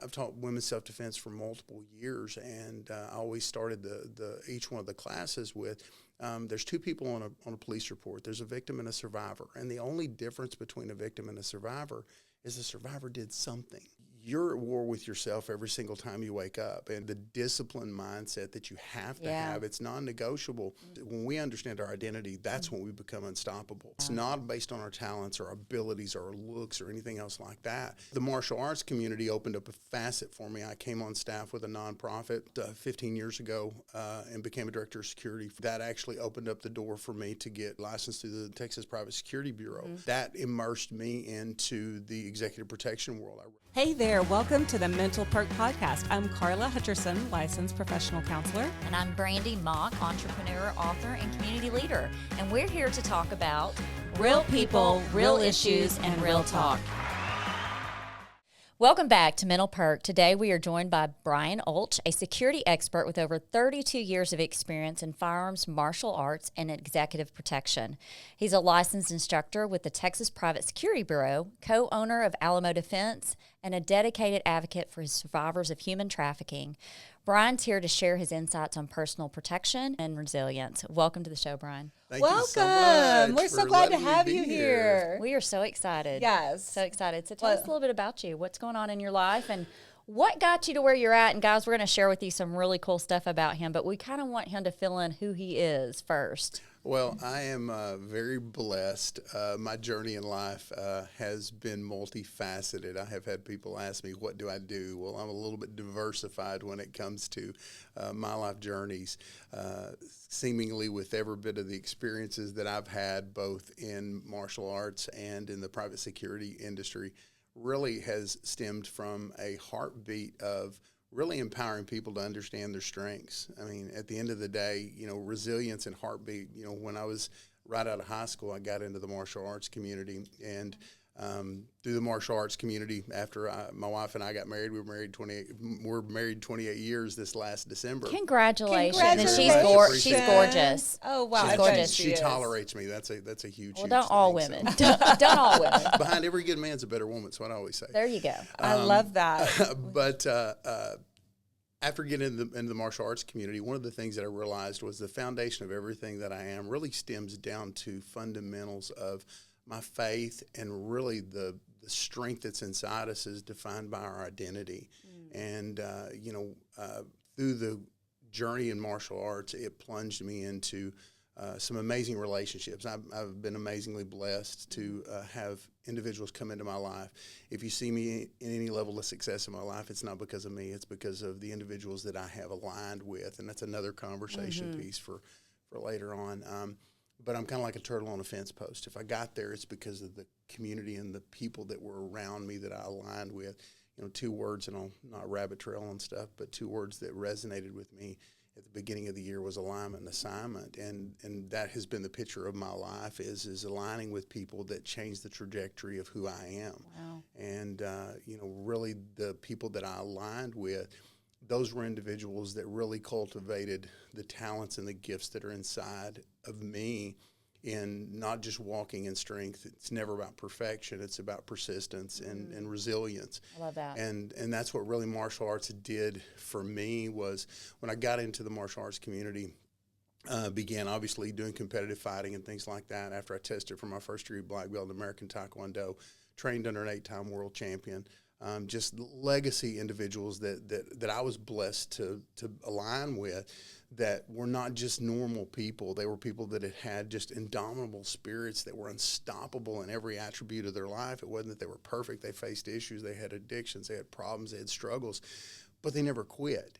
I've taught women's self-defense for multiple years, and I always started each one of the classes with, there's two people on a police report. There's a victim and a survivor, and the only difference between a victim and a survivor is the survivor did something. You're at war with yourself every single time you wake up, and the disciplined mindset that you have to have, it's non-negotiable. When we understand our identity, that's when we become unstoppable. It's not based on our talents or our abilities or our looks or anything else like that. The martial arts community opened up a facet for me. I came on staff with a nonprofit 15 years ago and became a director of security. That actually opened up the door for me to get licensed through the Texas Private Security Bureau. That immersed me into the executive protection world. Hey there, welcome to the Mental Perk podcast. I'm Carla Hutcherson, licensed professional counselor. And I'm Brandy Mock, entrepreneur, author, and community leader. And we're here to talk about real people, real issues, and real talk. Welcome back to Mental Perk. Today we are joined by Brian Ulch, a security expert with over 32 years of experience in firearms, martial arts, and executive protection. He's a licensed instructor with the Texas Private Security Bureau, co-owner of Alamo Defense, and a dedicated advocate for survivors of human trafficking. Brian's here to share his insights on personal protection and resilience. Welcome to the show, Brian. Thank you so much. We're so glad to have you here. We are so excited. Yes. So excited. So tell us a little bit about you. What's going on in your life and what got you to where you're at? And guys, we're going to share with you some really cool stuff about him, but we kind of want him to fill in who he is first. Well, I am very blessed. My journey in life has been multifaceted. I have had people ask me, what do I do? Well, I'm a little bit diversified when it comes to my life journeys, seemingly with every bit of the experiences that I've had, both in martial arts and in the private security industry, really has stemmed from a heartbeat of really empowering people to understand their strengths. I mean, at the end of the day, resilience and heartbeat, when I was right out of high school, I got into the martial arts community, and through the martial arts community, after my wife and I got married, we're married 28 years this last December. Congratulations. And she's gorgeous. Oh, wow. She's gorgeous. She tolerates me. That's a huge, well, huge don't all thing, women. So. Don't all women. Behind every good man's a better woman. That's what I always say. There you go. I love that. But after getting into the martial arts community, one of the things that I realized was the foundation of everything that I am really stems down to fundamentals of my faith, and really the strength that's inside us is defined by our identity. And, through the journey in martial arts, it plunged me into some amazing relationships. I've been amazingly blessed to have individuals come into my life. If you see me in any level of success in my life, it's not because of me. It's because of the individuals that I have aligned with, and that's another conversation piece for later on. But I'm kind of like a turtle on a fence post. If I got there, it's because of the community and the people that were around me that I aligned with. Two words, and I'll not rabbit trail and stuff, but two words that resonated with me at the beginning of the year was alignment and assignment. And that has been the picture of my life is aligning with people that change the trajectory of who I am. Wow. And, really the people that I aligned with, those were individuals that really cultivated the talents and the gifts that are inside of me in not just walking in strength. It's never about perfection. It's about persistence and resilience. I love that. And that's what really martial arts did for me. Was when I got into the martial arts community, began obviously doing competitive fighting and things like that. After I tested for my first degree black belt in American Taekwondo, trained under an 8-time world champion. Just legacy individuals that I was blessed to align with, that were not just normal people. They were people that had just indomitable spirits, that were unstoppable in every attribute of their life. It wasn't that they were perfect. They faced issues. They had addictions. They had problems. They had struggles, but they never quit.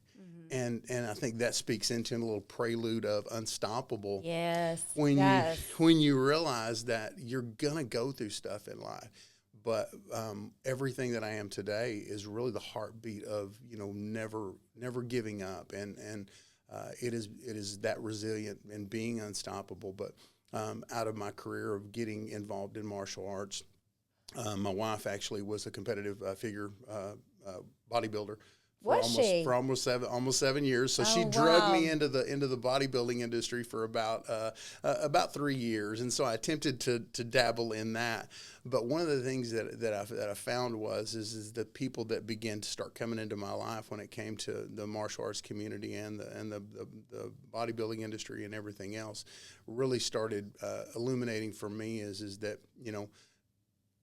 And I think that speaks into a little prelude of unstoppable. Yes. When you realize that you're gonna go through stuff in life. But everything that I am today is really the heartbeat of never giving up, and it is that resilient and being unstoppable. But out of my career of getting involved in martial arts, my wife actually was a competitive figure bodybuilder for almost 7 years. So she drugged me into the bodybuilding industry for about 3 years, and so I attempted to dabble in that. But one of the things that I found is the people that began to start coming into my life when it came to the martial arts community and the bodybuilding industry and everything else really started illuminating for me is that, you know,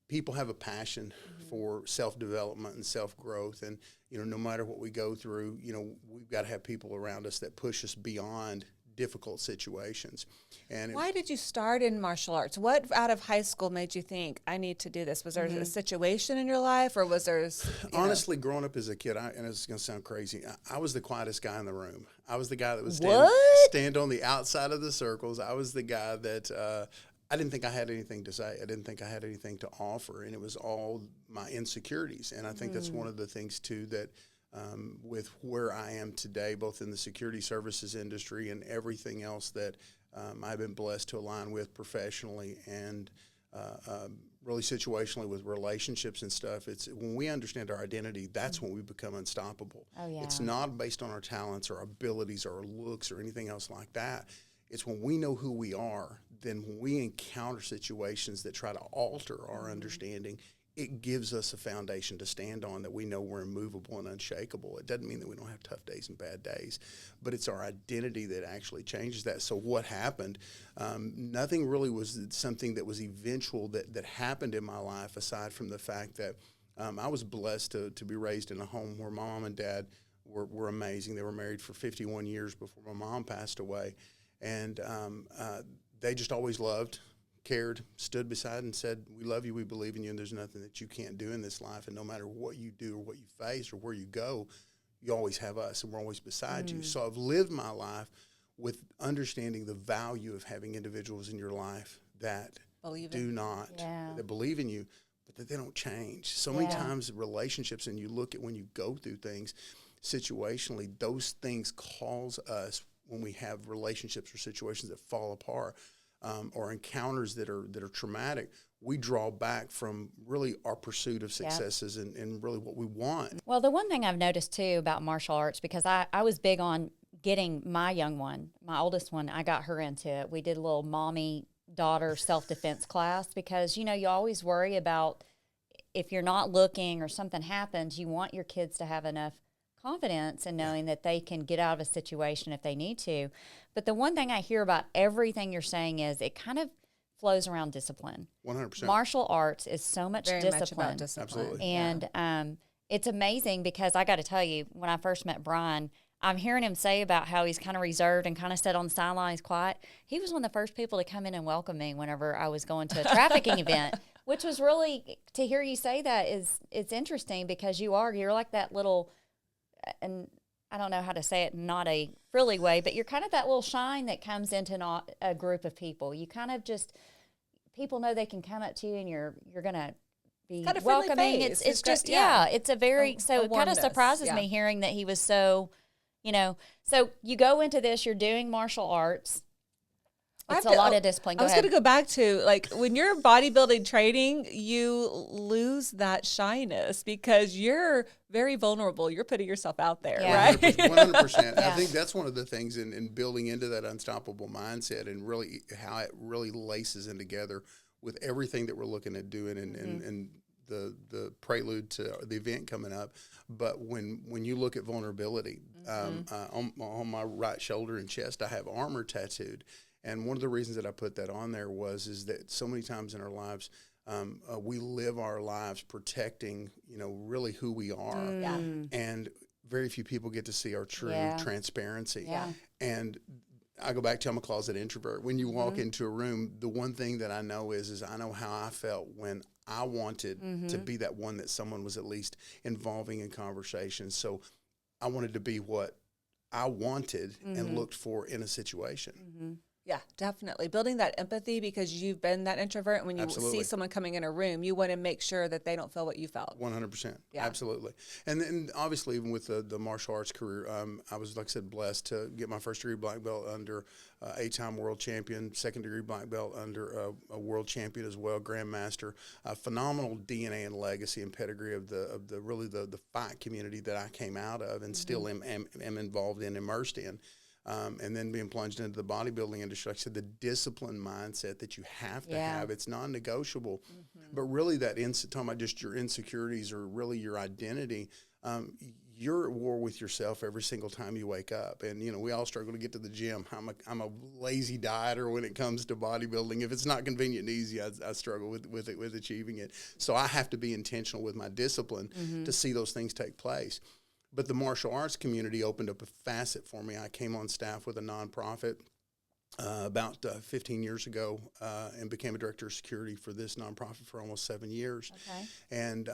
people have a passion for self-development and self-growth. And, you know, no matter what we go through, you know, we've got to have people around us that push us beyond difficult situations. And why did you start in martial arts? What out of high school made you think, I need to do this? Was there a situation in your life, or was there... Honestly, growing up as a kid, and it's going to sound crazy, I was the quietest guy in the room. I was the guy that would stand on the outside of the circles. I was the guy that... I didn't think I had anything to say. I didn't think I had anything to offer, and it was all my insecurities. And I think that's one of the things, too, that with where I am today, both in the security services industry and everything else that I've been blessed to align with professionally and really situationally with relationships and stuff, it's when we understand our identity, that's when we become unstoppable. Oh, yeah. It's not based on our talents or our abilities or our looks or anything else like that. It's when we know who we are, then when we encounter situations that try to alter our understanding, it gives us a foundation to stand on that we know we're immovable and unshakable. It doesn't mean that we don't have tough days and bad days, but it's our identity that actually changes that. So what happened, nothing really was something that was eventual that happened in my life, aside from the fact that I was blessed to be raised in a home where my mom and dad were amazing. They were married for 51 years before my mom passed away. And they just always loved, cared, stood beside and said, we love you, we believe in you, and there's nothing that you can't do in this life. And no matter what you do or what you face or where you go, you always have us, and we're always beside you. So I've lived my life with understanding the value of having individuals in your life that that believe in you, but that they don't change. So many times relationships, and you look at when you go through things situationally, those things cause us, when we have relationships or situations that fall apart, or encounters that are traumatic, we draw back from really our pursuit of successes and really what we want. Well, the one thing I've noticed too about martial arts, because I was big on getting my young one, my oldest one, I got her into it. We did a little mommy-daughter self-defense class, because, you know, you always worry about if you're not looking or something happens, you want your kids to have enough confidence in knowing that they can get out of a situation if they need to. But the one thing I hear about everything you're saying is it kind of flows around discipline. 100%. Martial arts is so much Very discipline. much about discipline. Absolutely. And it's amazing, because I got to tell you, when I first met Brian, I'm hearing him say about how he's kind of reserved and kind of sat on the sidelines quiet. He was one of the first people to come in and welcome me whenever I was going to a trafficking event, which was really, to hear you say that it's interesting, because you're like that little, and I don't know how to say it in not a frilly way, but you're kind of that little shine that comes into a group of people. You kind of just, people know they can come up to you and you're going to be welcoming. It's just, it's a very, it kind of surprises me hearing that he was so, you know, so you go into this, you're doing martial arts. It's a lot of discipline. I was going to go back to, like, when you're bodybuilding training, you lose that shyness because you're very vulnerable. You're putting yourself out there, right? 100%. I think that's one of the things in building into that unstoppable mindset, and really how it really laces in together with everything that we're looking at doing and the prelude to the event coming up. But when you look at vulnerability, on my right shoulder and chest, I have armor tattooed. And one of the reasons that I put that on there is that so many times in our lives, we live our lives protecting, you know, really who we are. And very few people get to see our true transparency. And I go back to, I'm a closet introvert. When you walk into a room, the one thing that I know is I know how I felt when I wanted to be that one that someone was at least involving in conversation. So I wanted to be what I wanted and looked for in a situation. Yeah, definitely. Building that empathy because you've been that introvert. And when you Absolutely. see someone coming in a room, you want to make sure that they don't feel what you felt. 100%. Yeah. Absolutely. And then obviously, even with the martial arts career, I was, like I said, blessed to get my first degree black belt under 8-time world champion, second degree black belt under a world champion as well, grandmaster. Phenomenal DNA and legacy and pedigree of the really the fight community that I came out of and still am involved in, immersed in. And then being plunged into the bodybuilding industry, like I said, the discipline mindset that you have to have, it's non-negotiable. But really talking about just your insecurities or really your identity, you're at war with yourself every single time you wake up. And, we all struggle to get to the gym. I'm a lazy dieter when it comes to bodybuilding. If it's not convenient and easy, I struggle with achieving it. So I have to be intentional with my discipline to see those things take place. But the martial arts community opened up a facet for me. I came on staff with a nonprofit about 15 years ago and became a director of security for this nonprofit for almost 7 years. Okay. And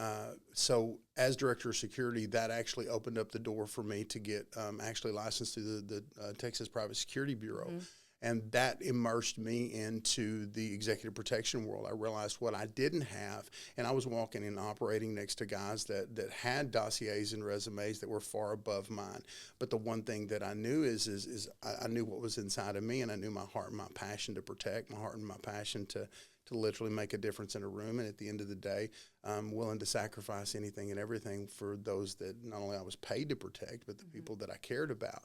so as director of security, that actually opened up the door for me to get actually licensed through the Texas Private Security Bureau. And that immersed me into the executive protection world. I realized what I didn't have, and I was walking and operating next to guys that had dossiers and resumes that were far above mine. But the one thing that I knew is I knew what was inside of me, and I knew my heart and my passion to protect, my heart and my passion to literally make a difference in a room. And at the end of the day, I'm willing to sacrifice anything and everything for those that not only I was paid to protect, but the people that I cared about.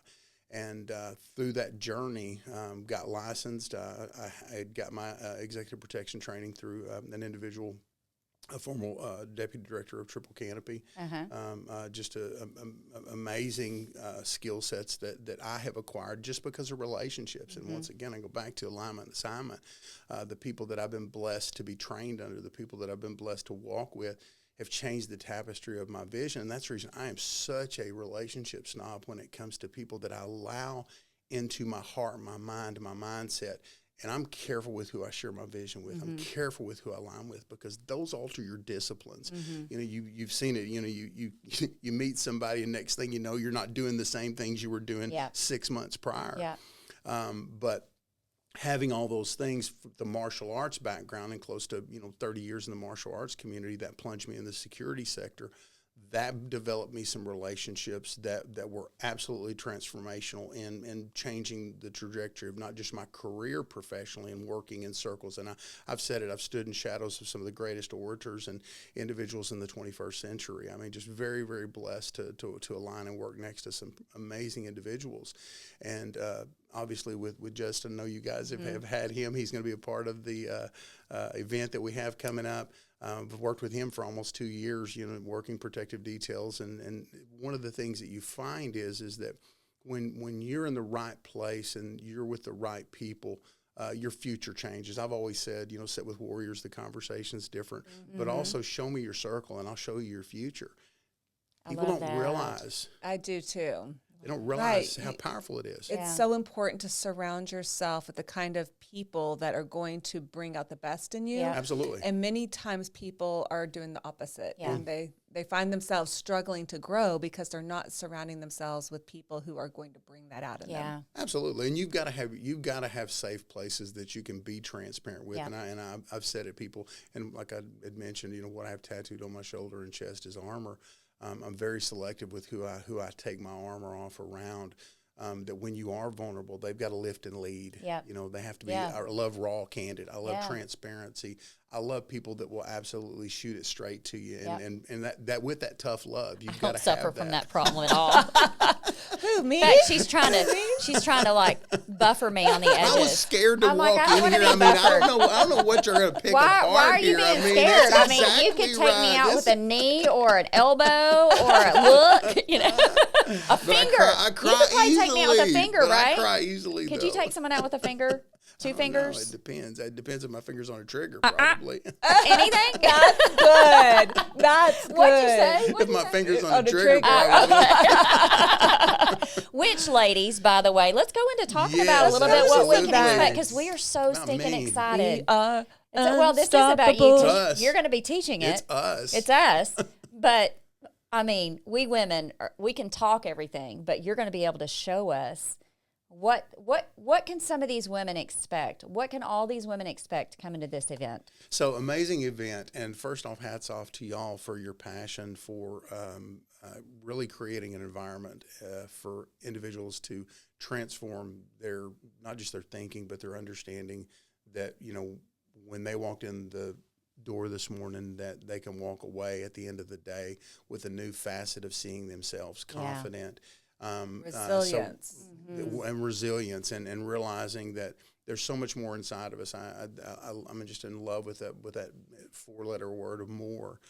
And through that journey, got licensed. I had got my executive protection training through an individual, a former deputy director of Triple Canopy. Just amazing skill sets that I have acquired just because of relationships. And once again, I go back to alignment and assignment. The people that I've been blessed to be trained under, the people that I've been blessed to walk with, have changed the tapestry of my vision. And that's the reason I am such a relationship snob when it comes to people that I allow into my heart, my mind, my mindset. And I'm careful with who I share my vision with. I'm careful with who I align with because those alter your disciplines. You've seen it. You meet somebody, and next thing you know, you're not doing the same things you were doing 6 months prior. But having all those things, the martial arts background and close to 30 years in the martial arts community, that plunged me in the security sector. That developed me some relationships that were absolutely transformational in changing the trajectory of not just my career professionally and working in circles. And I've said it, I've stood in shadows of some of the greatest orators and individuals in the 21st century. I mean, just very, very blessed to align and work next to some amazing individuals. And obviously with Justin, I know you guys have had him. He's going to be a part of the event that we have coming up. I've worked with him for almost 2 years, working protective details. And one of the things that you find is that when you're in the right place and you're with the right people, your future changes. I've always said, sit with warriors, the conversation's different, but also show me your circle and I'll show you your future. People don't realize. I do too. They don't realize how powerful it is. It's so important to surround yourself with the kind of people that are going to bring out the best in you. Absolutely. And many times people are doing the opposite. And they find themselves struggling to grow because they're not surrounding themselves with people who are going to bring that out in them. Absolutely. And you've got to have safe places that you can be transparent with. And I've said it, people, and like I had mentioned, what I have tattooed on my shoulder and chest is armor. I'm very selective with who I take my armor off around. That when you are vulnerable, they've got to lift and lead. They have to be. I love raw, candid. I love transparency. I love people that will absolutely shoot it straight to you, and that with that tough love, you've got to suffer from that problem at all. Who, me? But she's trying to like buffer me on the edges. I was scared to walk in here. I don't know what you're going to pick apart. Why are you being scared? I mean, you could take me out with a knee or an elbow or a look, a finger. I cry you could probably easily, take me out with a finger, right? I cry easily. Could you take someone out with a finger? Two fingers? No, it depends. It depends if my finger's on a trigger, probably. Anything? That's good. That's good. What'd you say? If my finger's on a trigger, probably. Which, ladies, by the way, let's go into talking about a little bit what we can expect, because we are so stinking excited. Well, this is about you. You're going to be teaching it. It's us. It's us. But, I mean, we women, we can talk everything, but you're going to be able to show us What can some of these women expect? What can all these women expect coming to this event? So amazing event, and first off, hats off to y'all for your passion for really creating an environment for individuals to transform their, not just their thinking, but their understanding that, when they walked in the door this morning, that they can walk away at the end of the day with a new facet of seeing themselves confident. Resilience. And resilience, and realizing that there's so much more inside of us. I'm just in love with that 4-letter word of more.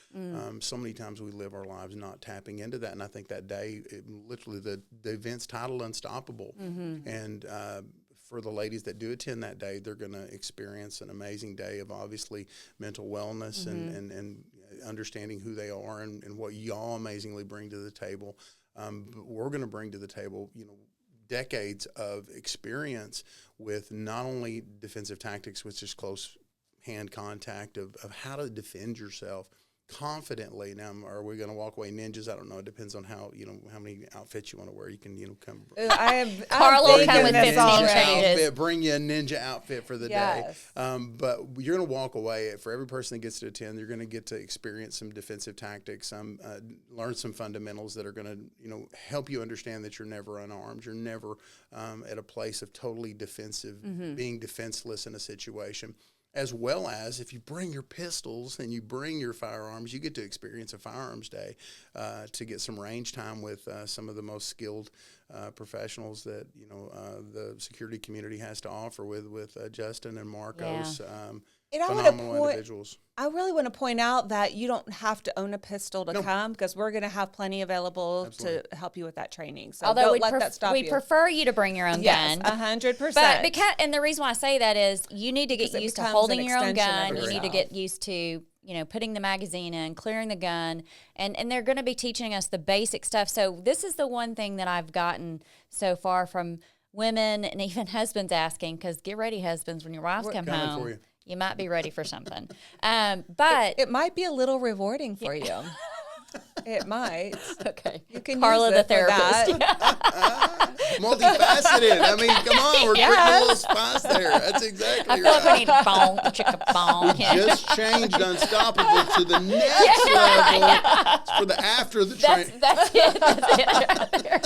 So many times we live our lives not tapping into that, and I think that day, literally the event's titled Unstoppable, and for the ladies that do attend that day, they're going to experience an amazing day of obviously mental wellness and understanding who they are and what y'all amazingly bring to the table. But we're going to bring to the table, decades of experience with not only defensive tactics, which is close hand contact of how to defend yourself confidently. Now, are we going to walk away ninjas? I don't know. It depends on how many outfits you want to wear. You can come. Carla will come with 15 outfit. Bring you a ninja outfit for the day. But you're going to walk away. For every person that gets to attend, you're going to get to experience some defensive tactics, learn some fundamentals that are going to help you understand that you're never unarmed. You're never at a place of totally defensive, being defenseless in a situation. As well as if you bring your pistols and you bring your firearms, you get to experience a firearms day to get some range time with some of the most skilled professionals that the security community has to offer with Justin and Marcos. And phenomenal individuals. I really want to point out that you don't have to own a pistol to come, because we're going to have plenty available to help you with that training. So although don't let that stop you. We prefer you to bring your own gun. 100%. But and the reason why I say that is you need to get used to holding your own gun. You need to get used to putting the magazine in, clearing the gun, and they're going to be teaching us the basic stuff. So this is the one thing that I've gotten so far from women and even husbands asking, because get ready, husbands, when your wives come home. For you. You might be ready for something. But it might be a little rewarding for you. It might. Okay. You can Carla, use the it therapist. Multifaceted. I mean, come on, we're creating a little spice there. That's exactly I feel right. like we need bonk, chicka bonk. We just changed Unstoppable to the next level for the after the train. That's it right there.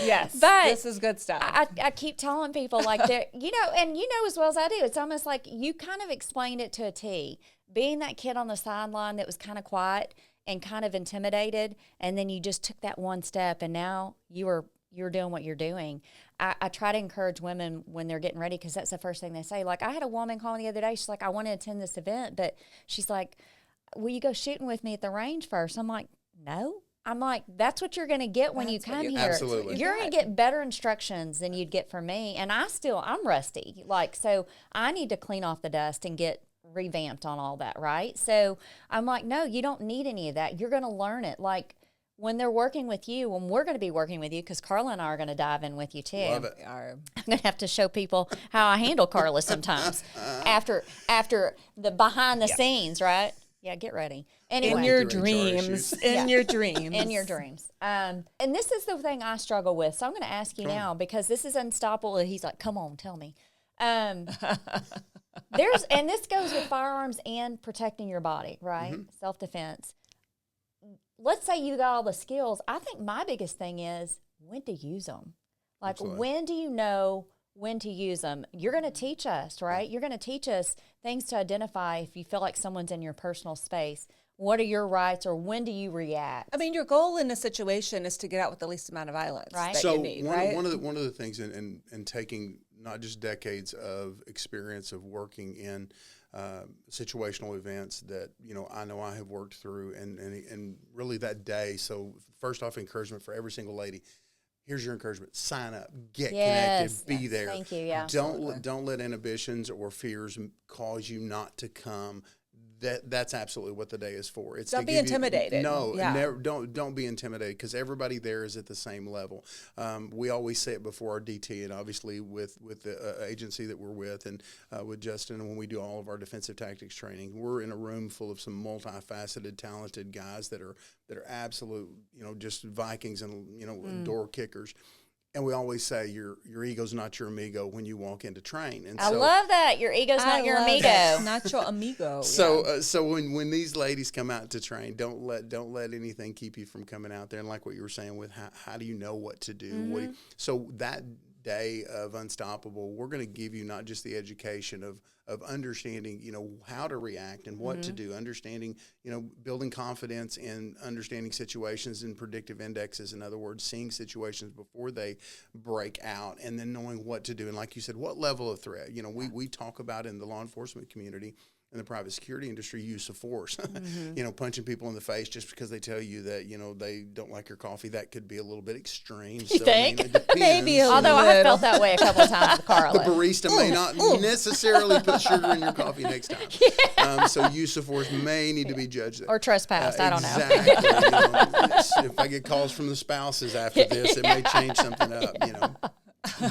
Yes, but this is good stuff. I keep telling people, like, and as well as I do, it's almost like you kind of explained it to a T. Being that kid on the sideline that was kind of quiet and kind of intimidated, and then you just took that one step, and now you're doing what you're doing. I try to encourage women when they're getting ready, because that's the first thing they say. Like, I had a woman call me the other day. She's like, I want to attend this event, but she's like, will you go shooting with me at the range first? I'm like, no. I'm like, that's what you're going to get when you come here. Absolutely. You're going to get better instructions than you'd get from me. And I'm rusty. Like, so I need to clean off the dust and get revamped on all that, right? So I'm like, no, you don't need any of that. You're going to learn it. Like, when they're working with you, when we're going to be working with you, because Carla and I are going to dive in with you too. Love it. I'm going to have to show people how I handle Carla sometimes after the behind the scenes, right? Yeah, get ready. Anyway. In your dreams. In your dreams. In your dreams. And this is the thing I struggle with. So I'm going to ask you now, because this is Unstoppable. He's like, come on, tell me. And this goes with firearms and protecting your body, right? Self-defense. Let's say you got all the skills. I think my biggest thing is when to use them. Like, when do you know when to use them? You're going to teach us, right? You're going to teach us things to identify if you feel like someone's in your personal space. What are your rights, or when do you react? I mean, your goal in a situation is to get out with the least amount of violence that you need, right? One of the things in taking not just decades of experience of working in situational events that I know I have worked through, and really that day. So first off, encouragement for every single lady. Here's your encouragement: sign up, get connected, be there. Thank you. Yeah. Don't let inhibitions or fears cause you not to come. That's absolutely what the day is for. It's don't be intimidated. Never, don't be intimidated, because everybody there is at the same level. We always say it before our DT, and obviously with the agency that we're with, and with Justin, and when we do all of our defensive tactics training, we're in a room full of some multifaceted, talented guys that are absolute, just Vikings and door kickers. And we always say your ego's not your amigo when you walk into train. And I love that. Your ego's not your amigo. That. Not your amigo. So so when these ladies come out to train, don't let anything keep you from coming out there. And like what you were saying with how do you know what to do? So that day of Unstoppable, we're going to give you not just the education of understanding, how to react and what to do, understanding, building confidence in understanding situations and predictive indexes. In other words, seeing situations before they break out and then knowing what to do. And like you said, what level of threat? We talk about in the law enforcement community, in the private security industry, use of force, punching people in the face just because they tell you that, they don't like your coffee. That could be a little bit extreme. You think? It depends. Maybe a Although I have felt that way a couple of times with Carla. The barista may not necessarily put sugar in your coffee next time. So use of force may need to be judged there. Or trespassed, I don't know. Exactly. If I get calls from the spouses after this, it may change something up,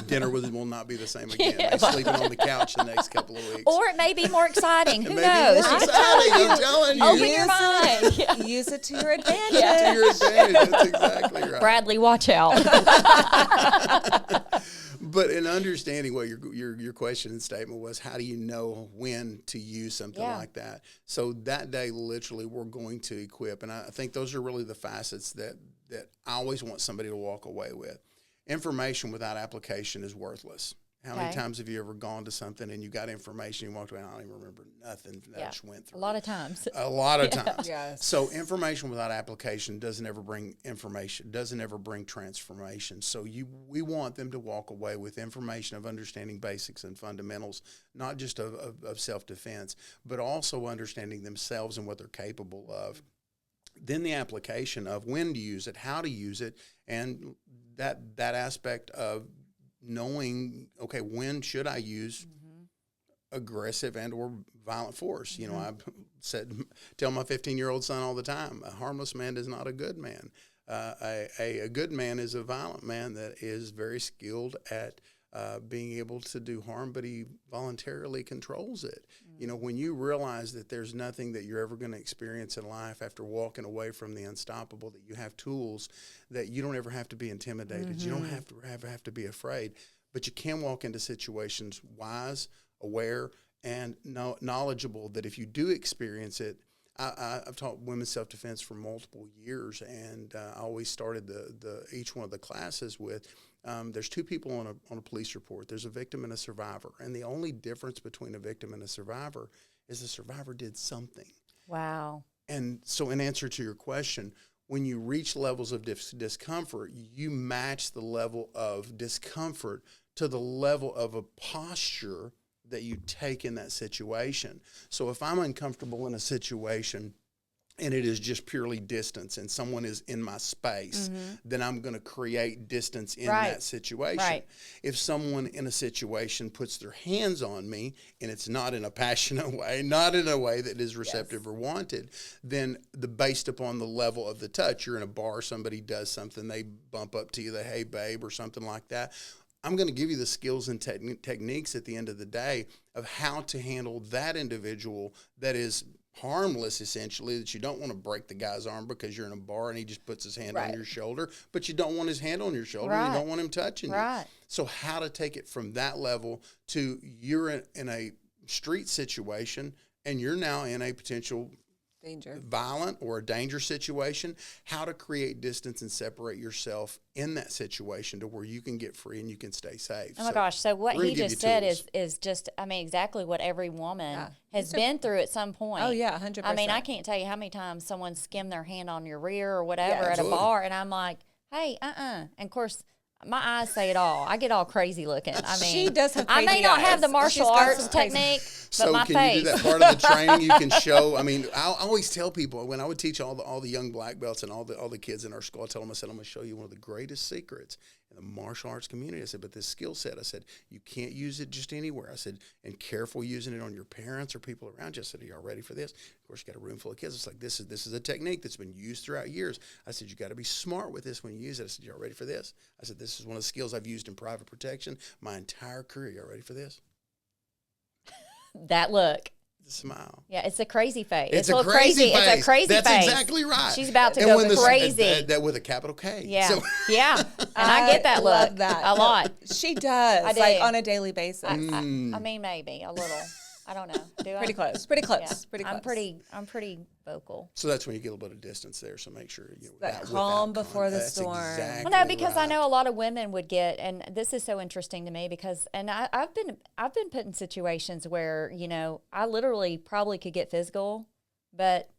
Dinner will not be the same again. They're sleeping on the couch the next couple of weeks. Or it may be more exciting. Who It may knows? be more exciting, I'm telling you. Open your mind. Use it to your advantage. To your advantage. That's exactly right. Bradley, watch out. But in understanding what your question and statement was, how do you know when to use something like that? So that day, literally, we're going to equip. And I think those are really the facets that I always want somebody to walk away with. Information without application is worthless. How many times have you ever gone to something and you got information, you walked away, I don't even remember nothing that I just went through. A lot of times. A lot of times. Yes. So information without application doesn't ever bring information, doesn't ever bring transformation. So we want them to walk away with information of understanding basics and fundamentals, not just of self-defense, but also understanding themselves and what they're capable of. Then the application of when to use it, how to use it, and that aspect of knowing, okay, when should I use aggressive and or violent force? I tell my 15-year-old son all the time, a harmless man is not a good man. A good man is a violent man that is very skilled at being able to do harm, but he voluntarily controls it. When you realize that there's nothing that you're ever going to experience in life after walking away from the unstoppable, that you have tools that you don't ever have to be intimidated. You don't have to be afraid, but you can walk into situations wise, aware, and knowledgeable that if you do experience it, I've taught women's self-defense for multiple years, and I always started each one of the classes with, there's two people on a police report. There's a victim and a survivor, and the only difference between a victim and a survivor is the survivor did something. Wow. And so in answer to your question, when you reach levels of discomfort, you match the level of discomfort to the level of a posture that you take in that situation. So if I'm uncomfortable in a situation and it is just purely distance and someone is in my space, then I'm going to create distance in that situation. Right. If someone in a situation puts their hands on me and it's not in a passionate way, not in a way that is receptive or wanted, then based upon the level of the touch, you're in a bar, somebody does something, they bump up to you, they, hey, babe, or something like that. I'm going to give you the skills and techniques at the end of the day of how to handle that individual that is harmless, essentially, that you don't want to break the guy's arm because you're in a bar and he just puts his hand on your shoulder, but you don't want his hand on your shoulder. You don't want him touching you. So how to take it from that level to you're in a street situation and you're now in a potential violent or a danger situation, how to create distance and separate yourself in that situation to where you can get free and you can stay safe. Oh my gosh. So what he just said is just, exactly what every woman has been through at some point. Oh yeah, 100%. I can't tell you how many times someone skimmed their hand on your rear or whatever at a bar, and I'm like, hey, And of course, my eyes say it all. I get all crazy looking. She does have crazy I may not eyes. have the martial arts technique, but my face. So can you do that part of the training? You can show. I always tell people when I would teach all the young black belts and all the kids in our school, I tell them, I'm going to show you one of the greatest secrets in the martial arts community. I said, but this skill set, I said, you can't use it just anywhere. I said, and careful using it on your parents or people around you. I said, are y'all ready for this? Of course, you got a room full of kids. It's like, this is a technique that's been used throughout years. I said, you got to be smart with this when you use it. I said, y'all ready for this? I said, this is one of the skills I've used in private protection my entire career. Y'all ready for this? That look. smile. Yeah, it's a crazy face. It's a little crazy face. It's a crazy face. That's exactly right. She's about to go crazy. That with a capital K. Yeah, So. yeah. And I get that love look that. a lot. She does, I do. like on a daily basis. I mean, maybe a little. I don't know. Do I? Pretty close. Pretty close. Yeah. Pretty close. I'm pretty vocal. So that's when you get a little bit of distance there. So make sure that calm before the that's storm. Exactly Well, no, because I right. know a lot of women would get, and this is so interesting to me because, and I've been put in situations where I literally probably could get physical, but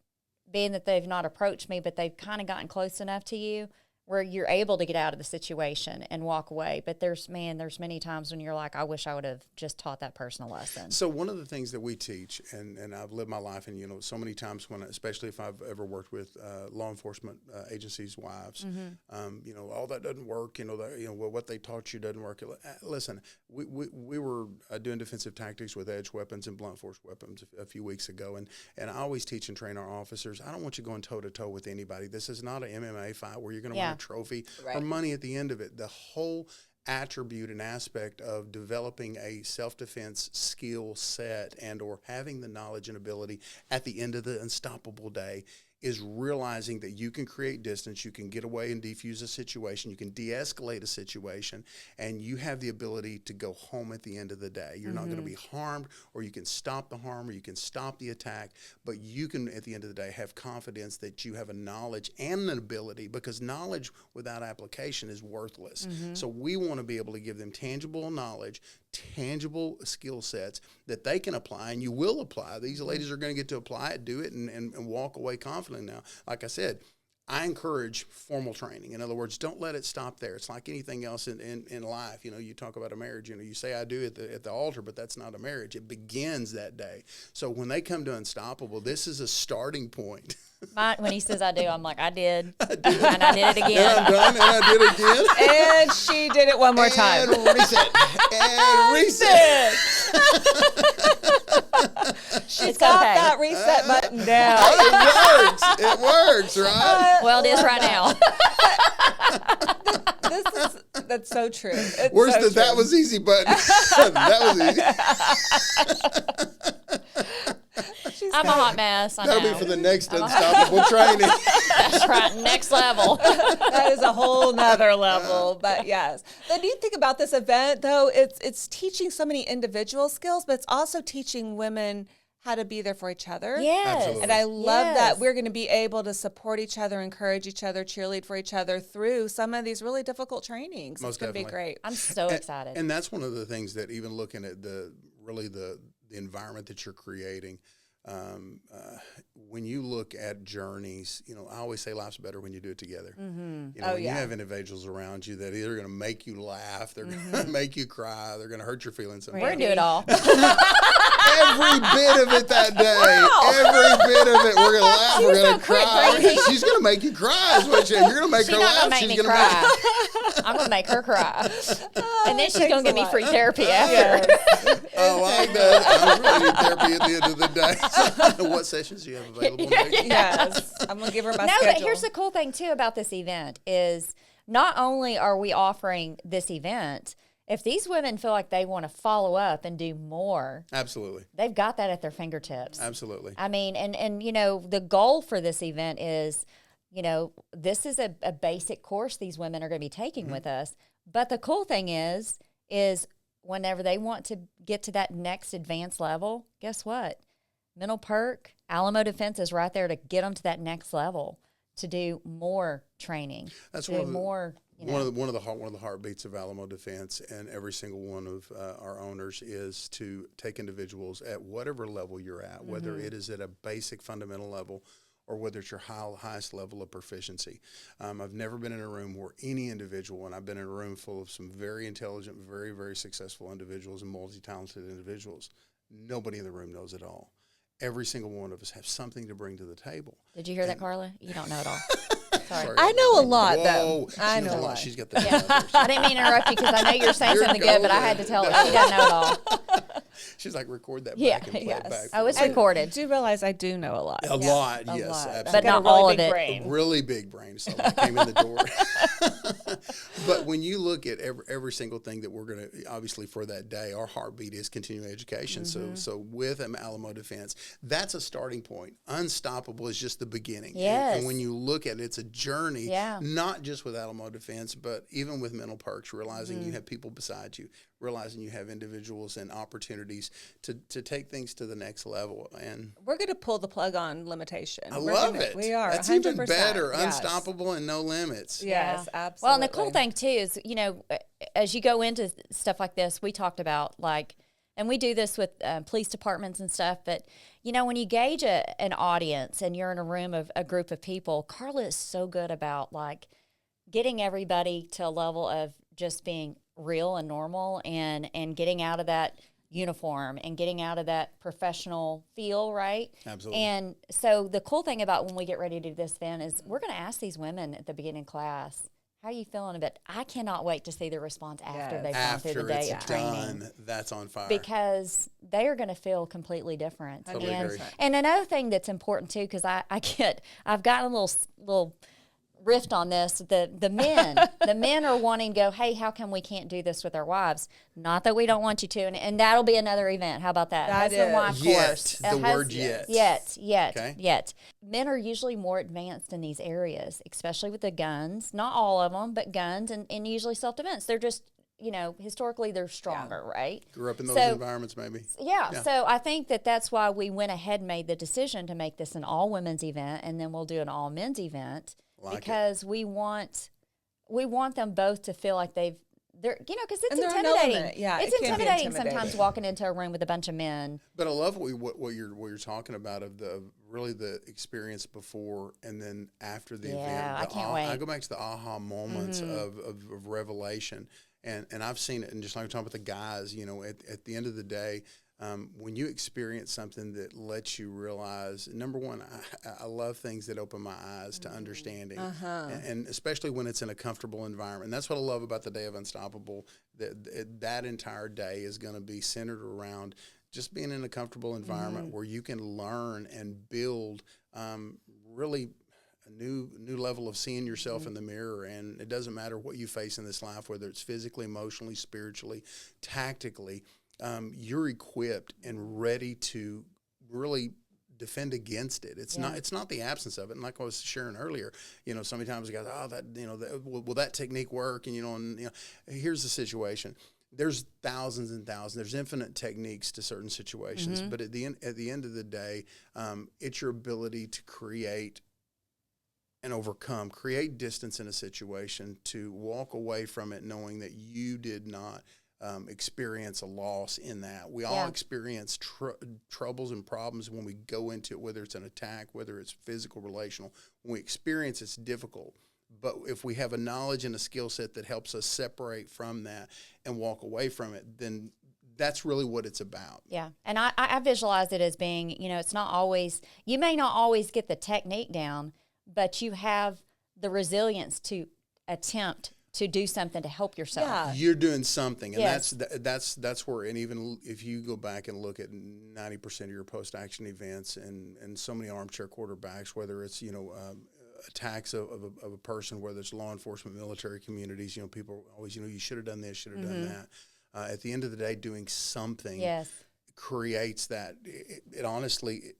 being that they've not approached me, but they've kind of gotten close enough to you where you're able to get out of the situation and walk away. But there's many times when you're like, I wish I would have just taught that person a lesson. So one of the things that we teach, and I've lived my life, and so many times when, especially if I've ever worked with law enforcement agencies' wives, all that doesn't work. What they taught you doesn't work. Listen, we were doing defensive tactics with edge weapons and blunt force weapons a few weeks ago, and I always teach and train our officers. I don't want you going toe to toe with anybody. This is not an MMA fight where you're going to win a trophy or money at the end of it. The whole attribute and aspect of developing a self-defense skill set and or having the knowledge and ability at the end of the unstoppable day is realizing that you can create distance, you can get away and defuse a situation, you can de-escalate a situation, and you have the ability to go home at the end of the day. You're not going to be harmed, or you can stop the harm, or you can stop the attack, but you can, at the end of the day, have confidence that you have a knowledge and an ability, because knowledge without application is worthless. So we want to be able to give them tangible knowledge, tangible skill sets that they can apply, and you will apply. These ladies are going to get to apply it, do it, and walk away confident. Now, like I said, I encourage formal training. In other words, don't let it stop there. It's like anything else in life. You talk about a marriage. You say I do at the altar, but that's not a marriage. It begins that day. So when they come to Unstoppable, this is a starting point. When he says I do, I'm like, I did. And I did it again. And I'm done, and I did it again. And she did it one more time. And reset. And reset. She's got that reset button down. It works, right? Well, it is right now. That's so true. Where's so that was easy button? That was easy. I'm a hot mess. I That'll know. be for the next Unstoppable training. That's right. Next level. That is a whole nother level. But yes. Then do you think about this event, though? It's teaching so many individual skills, but it's also teaching women how to be there for each other. Yes. Absolutely. And I love that we're going to be able to support each other, encourage each other, cheerlead for each other through some of these really difficult trainings. Most it's going to be definitely. great. I'm so excited. And that's one of the things that, even looking at the environment that you're creating, when you look at journeys, I always say life's better when you do it together. When you have individuals around you that either going to make you laugh, they're going to make you cry, they're going to hurt your feelings. We're going to do it all. Every bit of it that day. Wow. Every bit of it. We're going to laugh. We're going to cry. She's going to make you cry. You're going to make her laugh. She's going to cry. I'm going to make her cry. And then she's going to give me free therapy after. I like that. I'm going to need therapy at the end of the day. What sessions do you have available? Yes. I'm going to give her my schedule. But here's the cool thing, too, about this event is not only are we offering this event, if these women feel like they want to follow up and do more, absolutely, they've got that at their fingertips. Absolutely. I mean, and the goal for this event is, this is a basic course these women are going to be taking with us. But the cool thing is whenever they want to get to that next advanced level, guess what? Mental Perk, Alamo Defense is right there to get them to that next level, to do more training. That's to do more. One of the heartbeats of Alamo Defense and every single one of our owners is to take individuals at whatever level you're at, whether it is at a basic fundamental level or whether it's your highest level of proficiency. I've never been in a room where any individual, and I've been in a room full of some very intelligent, very, very successful individuals and multi-talented individuals, nobody in the room knows it all. Every single one of us have something to bring to the table. Did you hear that, Carla? You don't know it all. Sorry. I know a lot, Whoa. though. I know a lot. She's got the I didn't mean to interrupt you because I know you're saying something good, but I had to tell her. She doesn't know it all. She's like, record that Yeah, back and play yes. it back. Oh, it's for me. recorded. Do realize I do know a lot. A lot, A yes, lot. absolutely. But I've got not a really all of big it. brain. A really big brain, so I came in the door. But when you look at every single thing that we're going to, obviously for that day, our heartbeat is continuing education. So with Alamo Defense, that's a starting point. Unstoppable is just the beginning. Yes. And when you look at it, it's a journey, Yeah. not just with Alamo Defense, but even with mental perks, realizing you have people beside you, realizing you have individuals and opportunities to take things to the next level. And We're going to pull the plug on limitation. I love it. We are. That's 100%. even better. Yes. Unstoppable and no limits. Yes, Yeah. absolutely. Well, and the cool thing too is, as you go into stuff like this, we talked about and we do this with police departments and stuff, but when you gauge an audience and you're in a room of a group of people, Carla is so good about getting everybody to a level of just being real and normal and getting out of that uniform and getting out of that professional feel, right? Absolutely. And so the cool thing about when we get ready to do this then is we're going to ask these women at the beginning class, how are you feeling about it? I cannot wait to see their response after Yes. they've gone through the day of it's training. done, that's on fire. Because they are going to feel completely different. Totally agree. And another thing that's important too, because I've gotten a little rift on this. The men are wanting to go, hey, how come we can't do this with our wives? Not that we don't want you to, and that'll be another event. How about that? That Husband is. wife Yet, course. the word yet. Okay. Yet. Men are usually more advanced in these areas, especially with the guns. Not all of them, but guns and usually self-defense. They're just, historically they're stronger, right? Grew up in those environments, maybe. Yeah, so I think that's why we went ahead and made the decision to make this an all-women's event, and then we'll do an all-men's event because we want them both to feel like they're because it's intimidating. Yeah, it's it can be intimidating sometimes intimidating. walking into a room with a bunch of men. But I love what you're talking about of the experience before and then after the event. Yeah, I can't wait. I go back to the aha moments of revelation, and I've seen it. And just like we're talking about the guys, at the end of the day, when you experience something that lets you realize, number one, I love things that open my eyes to understanding, and especially when it's in a comfortable environment. And that's what I love about the Day of Unstoppable. That entire day is going to be centered around just being in a comfortable environment where you can learn and build really a new level of seeing yourself in the mirror. And it doesn't matter what you face in this life, whether it's physically, emotionally, spiritually, tactically. You're equipped and ready to really defend against it. It's not the absence of it. And like I was sharing earlier, so many times the guys, will that technique work? And here's the situation. There's thousands and thousands. There's infinite techniques to certain situations, but at the end of the day, it's your ability to create and create distance in a situation, to walk away from it knowing that you did not experience a loss in that. We all experience troubles and problems when we go into it, whether it's an attack, whether it's physical, relational. When we experience it's difficult. But if we have a knowledge and a skill set that helps us separate from that and walk away from it, then that's really what it's about. Yeah. And I visualize it as being, it's not always, you may not always get the technique down, but you have the resilience to attempt to do something to help yourself. Yeah. You're doing something, and Yes. that's where. And even if you go back and look at 90% of your post-action events, and so many armchair quarterbacks, whether it's attacks of a person, whether it's law enforcement, military communities, people always you should have done this, should have done that. At the end of the day, doing something creates that. It honestly,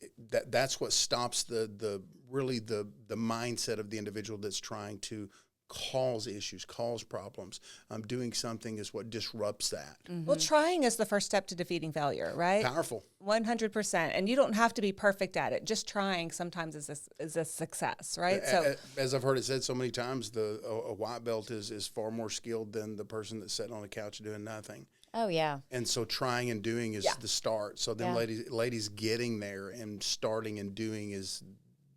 that's what stops the mindset of the individual that's trying to cause issues, cause problems. Doing something is what disrupts that. Well, trying is the first step to defeating failure, right? Powerful. 100%. And you don't have to be perfect at it. Just trying sometimes is a success, right? So, as I've heard it said so many times, a white belt is far more skilled than the person that's sitting on a couch doing nothing. Oh, yeah. And so trying and doing is the start. So then ladies getting there and starting and doing is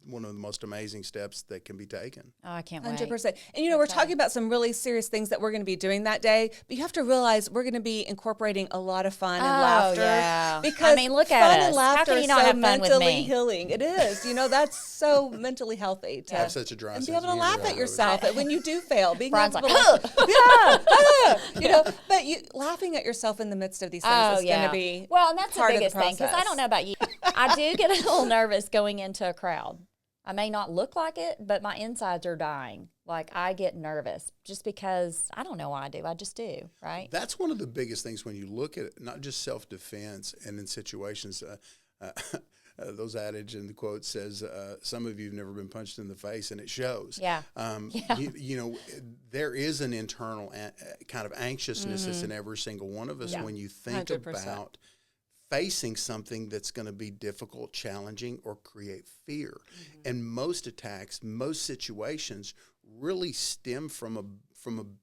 one of the most amazing steps that can be taken. Oh, I can't wait. 100%. And we're talking about some really serious things that we're going to be doing that day, but you have to realize we're going to be incorporating a lot of fun and laughter. Yeah. Because look fun at us. and laughter How can you is not so have fun with mentally me? healing. It is. That's so mentally healthy to Have such a dry and be sense able to of laugh humor. at yourself when you do fail. Being Brian's able like, to But laughing at yourself in the midst of these things is going to be well, and that's the part biggest of the thing, because I don't know about you. I do get a little nervous going into a crowd. I may not look like it, but my insides are dying. Like, I get nervous just because I don't know why I do. I just do, right? That's one of the biggest things when you look at not just self-defense and in situations. Those adage and the quote says, some of you have never been punched in the face, and it shows. Yeah. You know, there is an internal kind of anxiousness that's in every single one of us when you think 100%. about facing something that's going to be difficult, challenging, or create fear. And most attacks, most situations really stem from a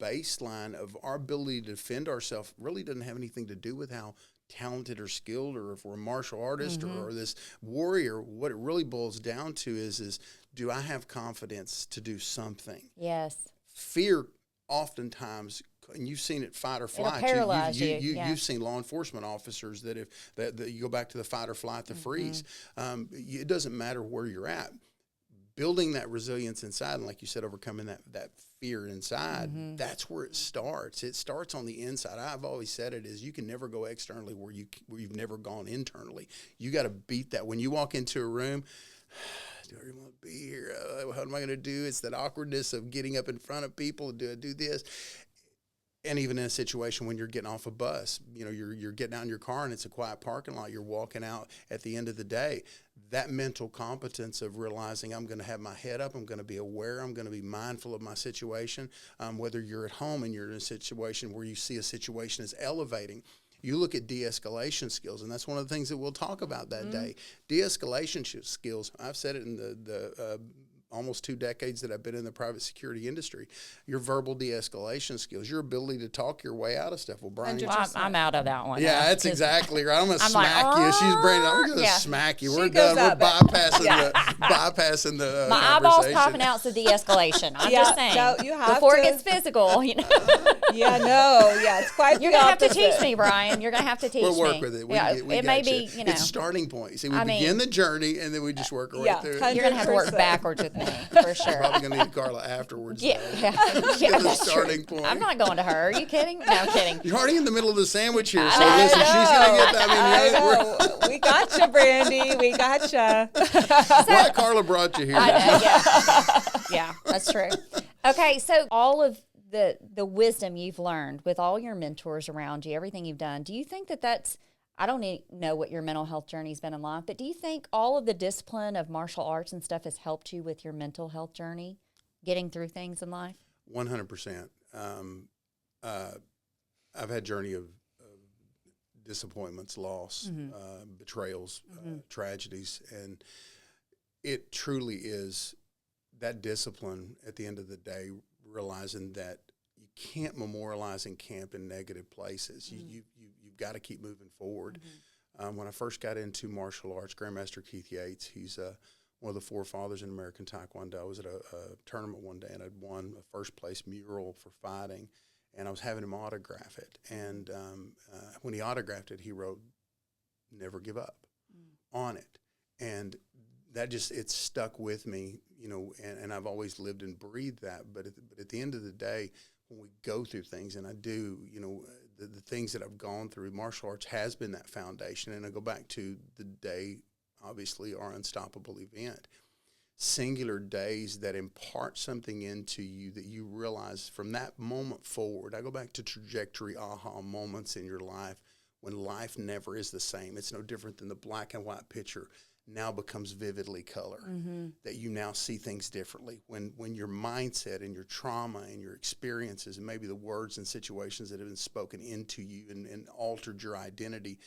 baseline of our ability to defend ourselves. Really doesn't have anything to do with how talented or skilled, or if we're a martial artist or this warrior. What it really boils down to is do I have confidence to do something? Yes. Fear oftentimes, and you've seen it, fight or flight. It'll paralyze you. You've seen law enforcement officers that that you go back to the fight or flight, the freeze. It doesn't matter where you're at. Building that resilience inside, and like you said, overcoming that fear inside, that's where it starts. It starts on the inside. I've always said it is you can never go externally where you've never gone internally. You got to beat that. When you walk into a room, do I really want to be here? What am I going to do? It's that awkwardness of getting up in front of people. Do I do this? And even in a situation when you're getting off a bus, you know, you're getting out in your car and it's a quiet parking lot, you're walking out at the end of the day, that mental competence of realizing I'm going to have my head up, I'm going to be aware, I'm going to be mindful of my situation, whether you're at home and you're in a situation where you see a situation as elevating. You look at de-escalation skills, and that's one of the things that we'll talk about that day. De-escalation skills, I've said it in the almost 2 decades that I've been in the private security industry. Your verbal de-escalation skills, your ability to talk your way out of stuff. Well, Brian, I'm out of that one. yeah, that's exactly right. I'm going to smack you. She's Brandon. I'm going to smack you. We're goes done. We're bypassing the My eyeballs popping out to de-escalation. I'm just saying. No, you have before to. It gets physical, you know. It's quite You're going to have to teach me, Brian. You're going to have to teach me. We'll work with it. It may be, you know. It's starting point. See, we begin the journey, and then we just work our way through it. You're going to have to work backwards with me, for sure. Probably going to need Carla afterwards. Yeah, the starting point. I'm not going to her. Are you kidding? No, I'm kidding. You're already in the middle of the sandwich here, so listen, she's going to get that. We got you, Brandy. We got you. Why Carla brought you here? Yeah, that's true. Okay, so all of the wisdom you've learned with all your mentors around you, everything you've done, do you think that's, I don't know what your mental health journey's been in life, but do you think all of the discipline of martial arts and stuff has helped you with your mental health journey, getting through things in life? 100%. I've had journey of disappointments, loss, betrayals, tragedies, and it truly is that discipline at the end of the day, realizing that you can't memorialize and camp in negative places. You've got to keep moving forward. When I first got into martial arts, Grandmaster Keith Yates, he's one of the forefathers in American Taekwondo. I was at a tournament one day, and I'd won a first-place mural for fighting, and I was having him autograph it. And when he autographed it, he wrote, "Never give up," on it. And that it stuck with me, you know, and I've always lived and breathed that. But at the end of the day, when we go through things, and I do, you know, the things that I've gone through, martial arts has been that foundation. And I go back to the day, obviously, our unstoppable event. Singular days that impart something into you that you realize from that moment forward. I go back to trajectory aha moments in your life when life never is the same. It's no different than the black and white picture now becomes vividly color, that you now see things differently. When your mindset and your trauma and your experiences and maybe the words and situations that have been spoken into you and altered your identity,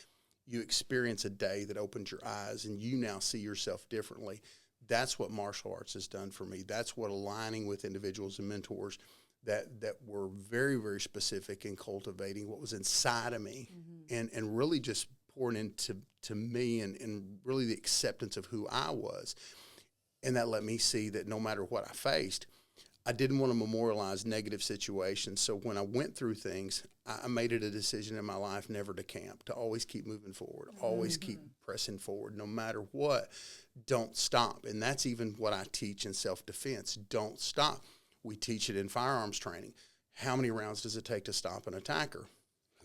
you experience a day that opens your eyes and you now see yourself differently. That's what martial arts has done for me. That's what aligning with individuals and mentors that were very, very specific in cultivating what was inside of me and really just pouring into me and really the acceptance of who I was. And that let me see that no matter what I faced, I didn't want to memorialize negative situations. So when I went through things, I made it a decision in my life never to camp, to always keep moving forward, always keep pressing forward. No matter what, don't stop. And that's even what I teach in self-defense. Don't stop. We teach it in firearms training. How many rounds does it take to stop an attacker?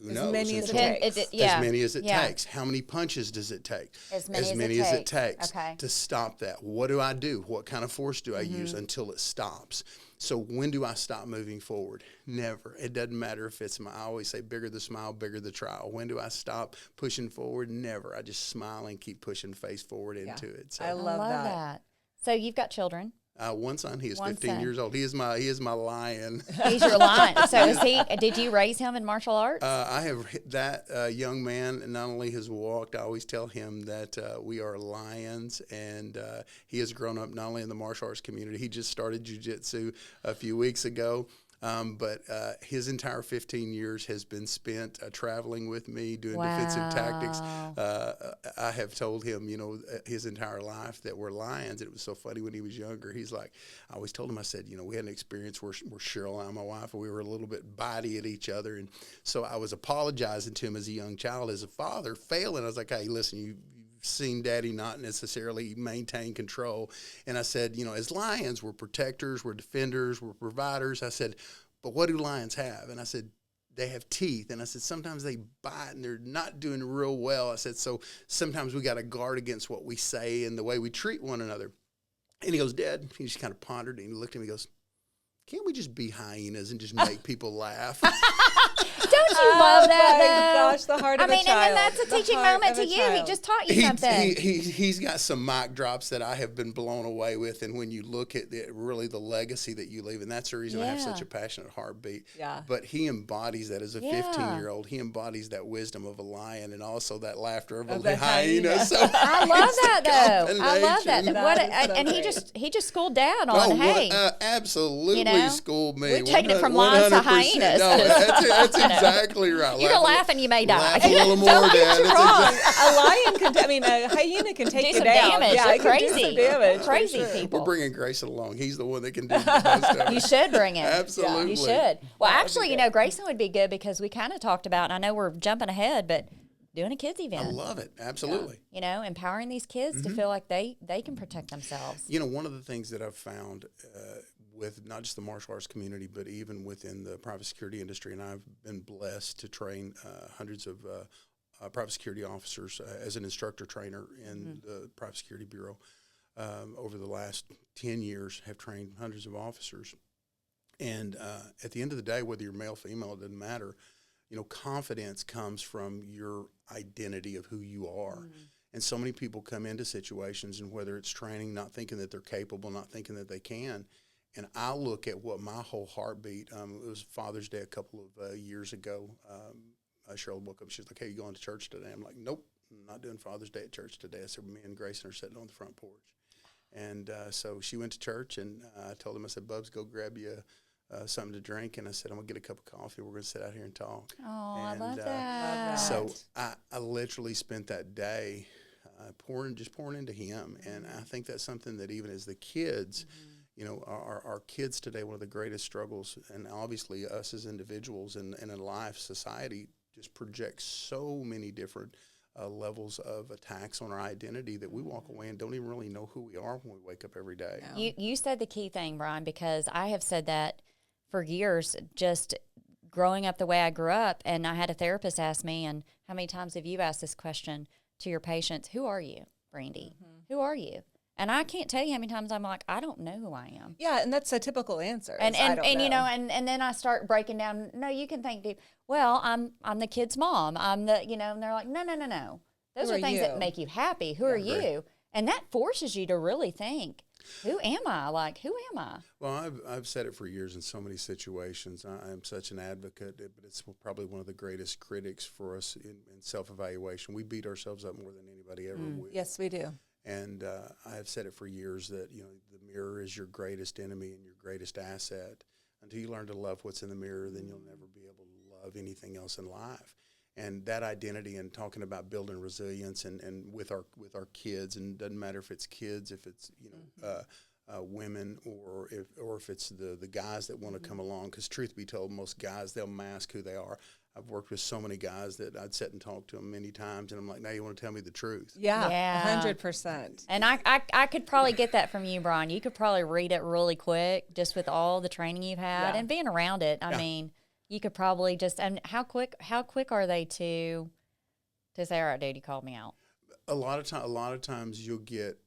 Who As knows? many as it Until- takes. As many as it takes. How many punches does it take? As many as it takes Okay. to stop that. What do I do? What kind of force do I use until it stops? So when do I stop moving forward? Never. It doesn't matter if it's I always say bigger the smile, bigger the trial. When do I stop pushing forward? Never. I just smile and keep pushing face forward into it. So I love that. So you've got children. one son, he is One 15 son. years old. He is my lion. He's your lion. So is he? Did you raise him in martial arts? I have that young man not only has walked, I always tell him that we are lions, and he has grown up not only in the martial arts community. He just started jiu-jitsu a few weeks ago. But his entire 15 years has been spent traveling with me, doing defensive tactics. I have told him, his entire life that we're lions. It was so funny when he was younger. He's like, I always told him, I said, we had an experience where Cheryl and my wife, we were a little bit bitey at each other. And so I was apologizing to him as a young child, as a father, failing. I was like, hey, listen, you've seen Daddy not necessarily maintain control. And I said, as lions, we're protectors, we're defenders, we're providers. I said, but what do lions have? And I said, they have teeth. And I said, sometimes they bite and they're not doing real well. I said, so sometimes we got to guard against what we say and the way we treat one another. And he goes, Dad, he just kind of pondered and he looked at me and goes, can't we just be hyenas and just make people laugh? Don't you love that, though? Gosh, the heart of I mean, a child. and then that's a teaching moment to you. He just taught you something. He's got some mic drops that I have been blown away with. And when you look at really the legacy that you leave, and that's the reason I have such a passionate heartbeat. Yeah. But he embodies that as a 15-year-old. He embodies that wisdom of a lion and also that laughter of a hyena. So I love that, though. I love that. And so he just schooled Dad on, hey. Absolutely schooled me. We're taking it from lions to hyenas. No, that's exactly right. You're laughing, you may die. Laugh a little more, Don't Dad. get you wrong. A lion a hyena can take Do you some down. damage. Yeah, They're it can do crazy. some damage. Crazy for sure. people. We're bringing Grayson along. He's the one that can do the most of it. You should bring him. Absolutely. You should. Well, actually, Grayson would be good because we kind of talked about, and I know we're jumping ahead, but doing a kids event. I love it. Absolutely. Empowering these kids to feel like they can protect themselves. One of the things that I've found with not just the martial arts community, but even within the private security industry, and I've been blessed to train hundreds of private security officers as an instructor trainer in the Private Security Bureau. Over the last 10 years, have trained hundreds of officers. And at the end of the day, whether you're male, female, it doesn't matter. Confidence comes from your identity of who you are. And so many people come into situations, and whether it's training, not thinking that they're capable, not thinking that they can. And I look at what my whole heartbeat, it was Father's Day a couple of years ago. Cheryl woke up, she's like, hey, you going to church today? I'm like, nope, I'm not doing Father's Day at church today. I said, me and Grayson are sitting on the front porch. And so she went to church, and I told him, I said, Bubs, go grab you something to drink. And I said, I'm going to get a cup of coffee. We're going to sit out here and talk. Oh, and, I love that. So I literally spent that day pouring into him. And I think that's something that even as the kids, our kids today, one of the greatest struggles, and obviously us as individuals and in life, society just projects so many different levels of attacks on our identity that we walk away and don't even really know who we are when we wake up every day. You said the key thing, Brian, because I have said that for years, just growing up the way I grew up. And I had a therapist ask me, and how many times have you asked this question to your patients? Who are you, Brandy? Who are you? And I can't tell you how many times I'm like, I don't know who I am. Yeah, and that's a typical answer. And and then I start breaking down. No, you can think deep. Well, I'm the kid's mom. I'm the and they're like, no. Those are things that make you happy. Who are you? And that forces you to really think, who am I? Like, who am I? Well, I've said it for years in so many situations. I am such an advocate, but it's probably one of the greatest critics for us in self-evaluation. We beat ourselves up more than anybody ever will. Yes, we do. And I have said it for years that, the mirror is your greatest enemy and your greatest asset. Until you learn to love what's in the mirror, then you'll never be able to love anything else in life. And that identity, and talking about building resilience and with our kids, and it doesn't matter if it's kids, if it's, women, or if it's the guys that want to come along. Because truth be told, most guys, they'll mask who they are. I've worked with so many guys that I'd sit and talk to them many times, and I'm like, now you want to tell me the truth? Yeah, 100%. And I could probably get that from you, Brian. You could probably read it really quick just with all the training you've had and being around it. I mean, you could probably just, and how quick are they to say, all right, dude, you called me out? A lot of times you'll get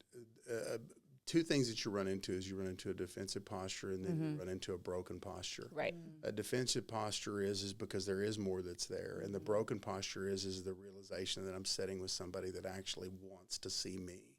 two things that you run into is you run into a defensive posture, and then you run into a broken posture. Right. A defensive posture is because there is more that's there, and the broken posture is the realization that I'm sitting with somebody that actually wants to see me.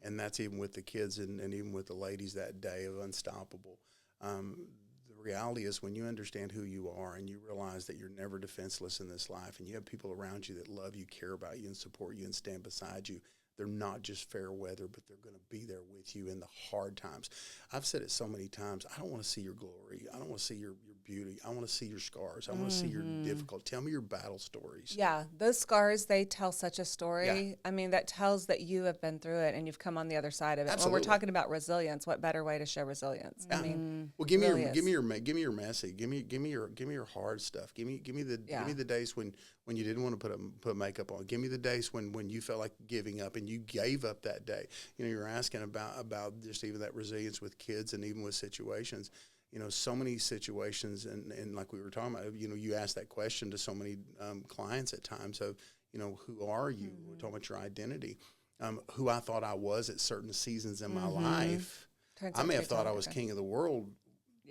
And that's even with the kids and even with the ladies that day of Unstoppable. The reality is when you understand who you are and you realize that you're never defenseless in this life, and you have people around you that love you, care about you, and support you and stand beside you, they're not just fair weather, but they're going to be there with you in the hard times. I've said it so many times. I don't want to see your glory. I don't want to see your beauty. I want to see your scars. I want to see your difficult. Tell me your battle stories. Yeah, those scars, they tell such a story. Yeah. I mean, that tells that you have been through it and you've come on the other side of it. Absolutely. When we're talking about resilience, what better way to show resilience? Yeah. I mean, well, give me really your messy. Give me your hard stuff. Give me the days when you didn't want to put makeup on. Give me the days when you felt like giving up and you gave up that day. You know, you're asking about just even that resilience with kids and even with situations. You know, so many situations, and like we were talking about, you know, you ask that question to so many clients at times of, you know, who are you? We're talking about your identity. Who I thought I was at certain seasons in my life. I may have thought I was king of the world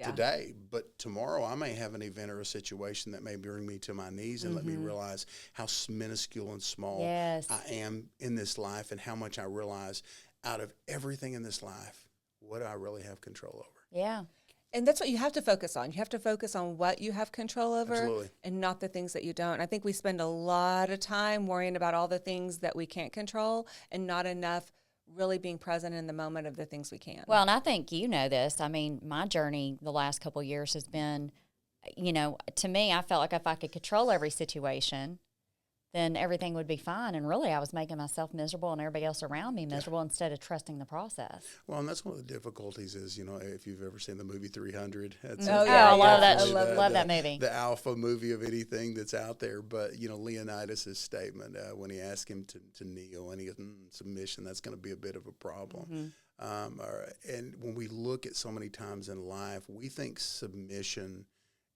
today, but tomorrow I may have an event or a situation that may bring me to my knees and let me realize how minuscule and small I am in this life, and how much I realize out of everything in this life, what do I really have control over? Yeah. And that's what you have to focus on. You have to focus on what you have control over. Absolutely. And not the things that you don't. I think we spend a lot of time worrying about all the things that we can't control and not enough really being present in the moment of the things we can. Well, and I think you know this. I mean, my journey the last couple of years has been, you know, to me, I felt like if I could control every situation, then everything would be fine. And really, I was making myself miserable and everybody else around me miserable instead of trusting the process. Well, and that's one of the difficulties is, you know, if you've ever seen the movie 300. That's I love that. I love that movie. The alpha movie of anything that's out there. But, you know, Leonidas' statement when he asked him to kneel and he goes, submission, that's going to be a bit of a problem. And when we look at so many times in life, we think submission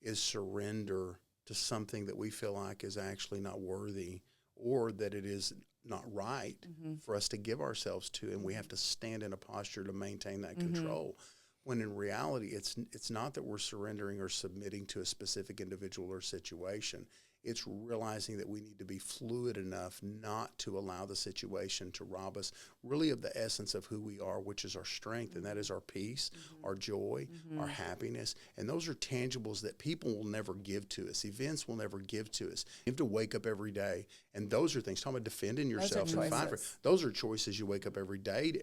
is surrender to something that we feel like is actually not worthy, or that it is not right for us to give ourselves to, and we have to stand in a posture to maintain that control. When in reality, it's not that we're surrendering or submitting to a specific individual or situation. It's realizing that we need to be fluid enough not to allow the situation to rob us really of the essence of who we are, which is our strength, and that is our peace, our joy, our happiness. And those are tangibles that people will never give to us. Events will never give to us. You have to wake up every day, and those are things. Talking about defending yourself and fight for. Those are choices you wake up every day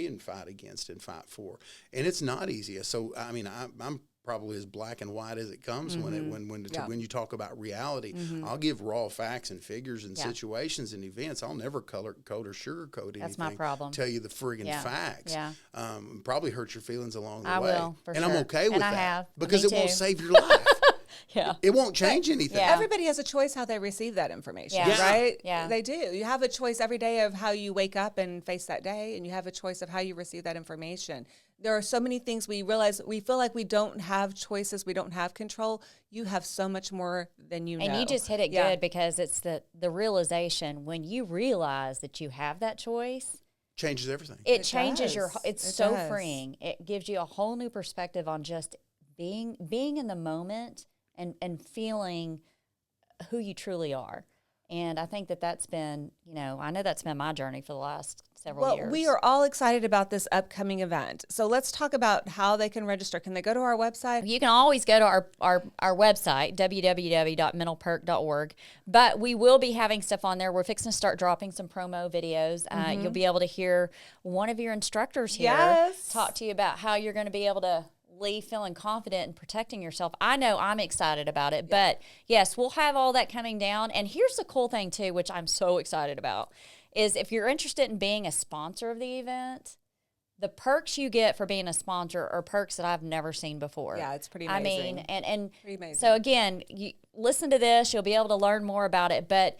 and fight against and fight for. And it's not easy. So, I mean, I'm probably as black and white as it comes when you talk about reality. I'll give raw facts and figures and situations and events. I'll never color code or sugarcoat anything. That's my problem. Tell you the friggin' facts. Yeah. Probably hurt your feelings along the way. I will, for and sure. I'm okay with I that have. because Me it won't too. save your life. It won't change anything. Yeah. Everybody has a choice how they receive that information, right? Yeah. They do. You have a choice every day of how you wake up and face that day, and you have a choice of how you receive that information. There are so many things we realize, we feel like we don't have choices, we don't have control. You have so much more than you know. And you just hit it good, because it's the realization when you realize that you have that choice. Changes everything. It changes does. it's It so does. freeing. It gives you a whole new perspective on just being in the moment and feeling who you truly are. And I think that's been, you know, I know that's been my journey for the last several years. Well, we are all excited about this upcoming event. So let's talk about how they can register. Can they go to our website? You can always go to our website, www.mentalperk.org. But we will be having stuff on there. We're fixing to start dropping some promo videos. You'll be able to hear one of your instructors here talk to you about how you're going to be able to leave feeling confident and protecting yourself. I know I'm excited about it, but yes, we'll have all that coming down. And here's the cool thing too, which I'm so excited about, is if you're interested in being a sponsor of the event, the perks you get for being a sponsor are perks that I've never seen before. Yeah, it's pretty amazing. I mean, and pretty amazing. so again, you listen to this, you'll be able to learn more about it, but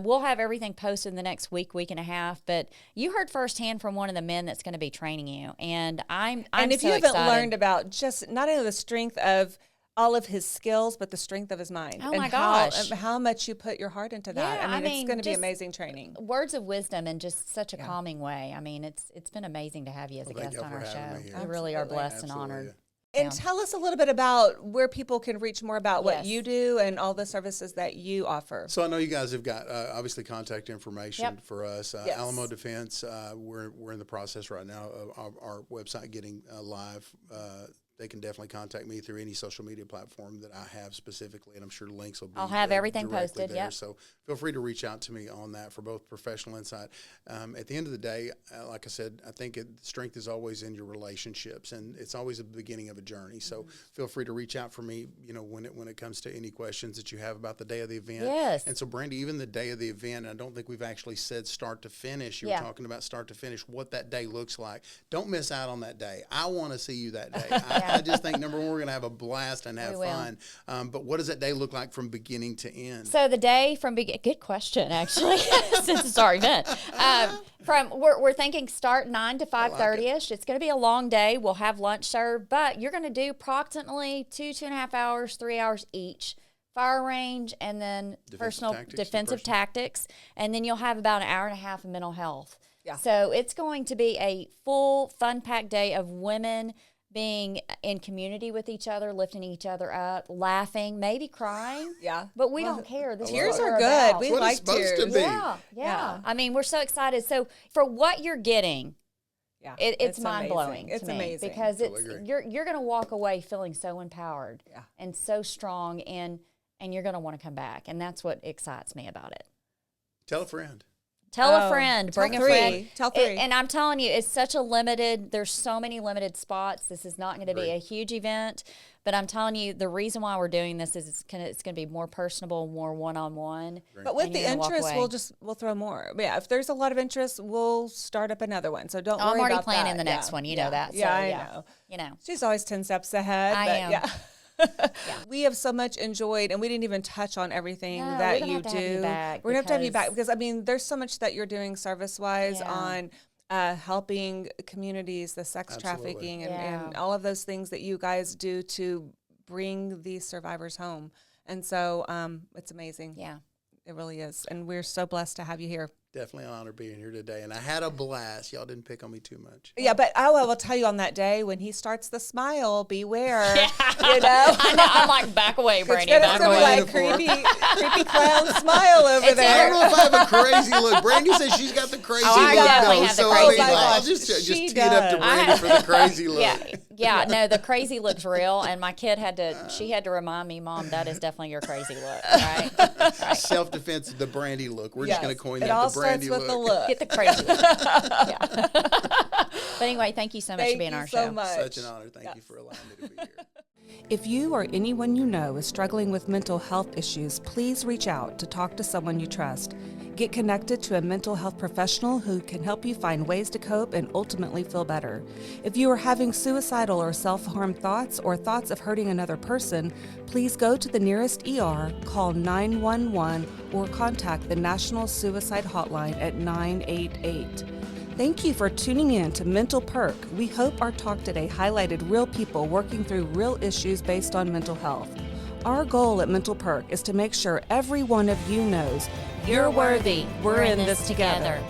we'll have everything posted in the next week and a half. But you heard firsthand from one of the men that's going to be training you, and I'm if so you haven't excited. learned about just not only the strength of all of his skills, but the strength of his mind. Oh, and my gosh. how much you put your heart into that. Yeah, I mean, it's going to be just amazing training. Words of wisdom in just such a calming way. I mean, it's been amazing to have you as a Thank guest y'all on for our having show. me here. We really are blessed and Absolutely. honored. And tell us a little bit about where people can reach more about what Yes. you do and all the services that you offer. So I know you guys have got obviously contact information Yep. for us. Yes. Alamo Defense. We're in the process right now of our website getting live. They can definitely contact me through any social media platform that I have specifically, and I'm sure links will be. I'll have everything directly posted, there. yep. So feel free to reach out to me on that for both professional insight. At the end of the day, like I said, I think strength is always in your relationships, and it's always the beginning of a journey. So feel free to reach out for me. You know, when it comes to any questions that you have about the day of the event. Yes. And so, Brandy, even the day of the event, I don't think we've actually said start to finish. You Yeah. were talking about start to finish, what that day looks like. Don't miss out on that day. I want to see you that day. I just think, number one, we're going to have a blast and have We will. fun. But what does that day look like from beginning to end? So the day from good question actually, since it's our event. We're thinking start 9 to 5:30ish. It's going to be a long day. We'll have lunch served, but you're going to do approximately 2.5 hours, 3 hours each. Fire range and then defensive tactics, and then you'll have about an hour and a half of mental health. Yeah. So it's going to be a full fun-packed day of women being in community with each other, lifting each other up, laughing, maybe crying. Yeah. But we don't care. This is Tears what are we're good. about. We That's what like it's supposed tears. to be. Yeah. I mean, we're so excited. So for what you're getting, Yeah. it's mind blowing. It's amazing. Because Totally agree. you're going to walk away feeling so empowered Yeah. and so strong, and you're going to want to come back, and that's what excites me about it. Tell a friend. Tell a Oh, friend, tell bring a three. friend. Tell three. And I'm telling you, it's such a there's so many limited spots. This is not going to be a huge event, but I'm telling you, the reason why we're doing this is it's going to be more personable, more one-on-one. But with and the you're gonna walk interest, away. we'll throw more. But yeah, if there's a lot of interest, we'll start up another one. So don't I'm worry already about planning that. the next Yeah. one. You Yeah. know that. Yeah, So, I yeah. know. You know. She's always 10 steps ahead. I but am. Yeah. We have so much enjoyed, and we didn't even touch on everything No, that we're gonna you have to have you do. back We're gonna have to have you because- back because I mean, there's so much that you're doing service-wise Yeah. on helping communities, the sex Absolutely. trafficking, Yeah. and all of those things that you guys do to bring these survivors home. And so it's amazing. Yeah. It really is, and we're so blessed to have you here. Definitely an honor being here today. And I had a blast. Y'all didn't pick on me too much. Yeah, but I will tell you on that day when he starts the smile, beware. Yeah. You know? I know. I'm like, back away, Brandy. It's Back gonna be away. like creepy clown smile over It's I there. don't know if I have a crazy look. Brandy says she's got the crazy I look, definitely though. have the So crazy I mean, look. I'll just She tee it up to does. Brandy for the crazy look. Yeah, no, the crazy looks real, and my kid she had to remind me, Mom, that is definitely your crazy look, right? Right. Self-defense, the Brandy look. We're just Yes. going to coin It that, all the Brandy starts with look. the look. Get the crazy look. Yeah. But anyway, thank you so much Thank for being you on our so show. much. Such an honor. Thank you for allowing me to be here. If you or anyone you know is struggling with mental health issues, please reach out to talk to someone you trust. Get connected to a mental health professional who can help you find ways to cope and ultimately feel better. If you are having suicidal or self-harm thoughts or thoughts of hurting another person, please go to the nearest ER, call 911, or contact the National Suicide Hotline at 988. Thank you for tuning in to Mental Perk. We hope our talk today highlighted real people working through real issues based on mental health. Our goal at Mental Perk is to make sure every one of you knows you're worthy. We're in this together.